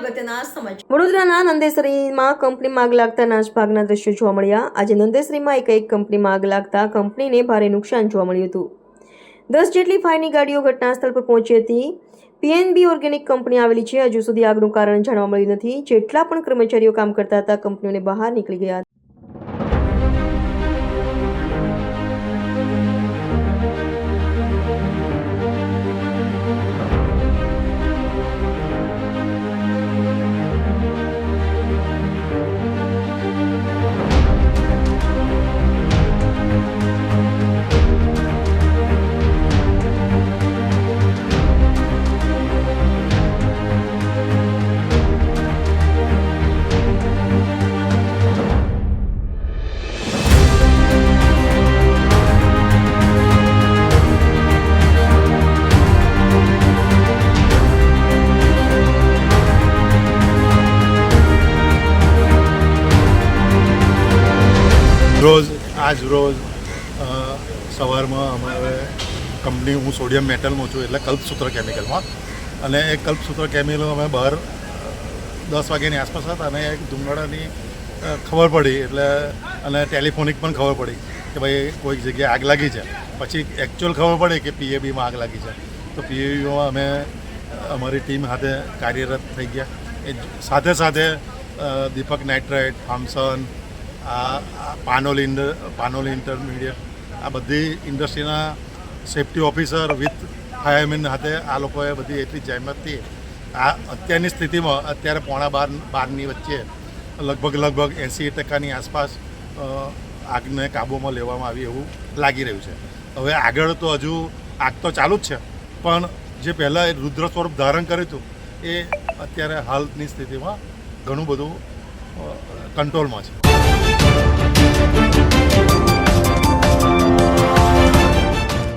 અગત્યના સમાચાર। વડોદરાના નંદેસરીમાં કંપનીમાં આગ લાગતા નાસભાગના દ્રશ્યો જોવા મળ્યા। આજે નંદેસરીમાં એક કંપનીમાં આગ લાગતા કંપનીને ભારે નુકસાન જોવા મળ્યું હતું। 10 જેટલી ફાયરની ગાડીઓ ઘટના સ્થળ પર પહોંચી હતી। પીએનબી ઓર્ગેનિક કંપની આવેલી છે। હજુ સુધી આગનું કારણ જાણવા મળ્યું નથી। જેટલા પણ કર્મચારીઓ કામ કરતા હતા કંપનીઓને બહાર નીકળી ગયા। આજ રોજ સવારમાં અમારે કંપની હું સોડિયમ મેટલમાં છું એટલે કલ્પસૂત્ર કેમિકલમાં અને એ કલ્પસૂત્ર કેમિકલ અમે બહાર 10 વાગ્યાની આસપાસ હતા અને એક ધુમાડાની ખબર પડી એટલે અને ટેલિફોનિક પણ ખબર પડી કે ભાઈ કોઈક જગ્યાએ આગ લાગી છે। પછી એકચ્યુઅલ ખબર પડી કે પીએબીમાં આગ લાગી છે તો પીએબીમાં અમે અમારી ટીમ સાથે કાર્યરત થઈ ગયા। એ સાથે સાથે દીપક નાઇટ્રાઇટ, થામસન, પાનોલ ઇન્ટરમીડિયેટ આ બધી ઇન્ડસ્ટ્રીના સેફ્ટી ઓફિસર વિથ ફાયરમેન સાથે આ લોકોએ બધી એટલી જહેમતથી આ અત્યારની સ્થિતિમાં અત્યારે 11:30ની વચ્ચે લગભગ 80% આસપાસ આગને કાબૂમાં લેવામાં આવી એવું લાગી રહ્યું છે। હવે આગળ તો હજુ આગ તો ચાલુ જ છે પણ જે પહેલાં રુદ્ર સ્વરૂપ ધારણ કર્યું હતું એ અત્યારે હાલની સ્થિતિમાં ઘણું બધું કંટ્રોલમાં છે।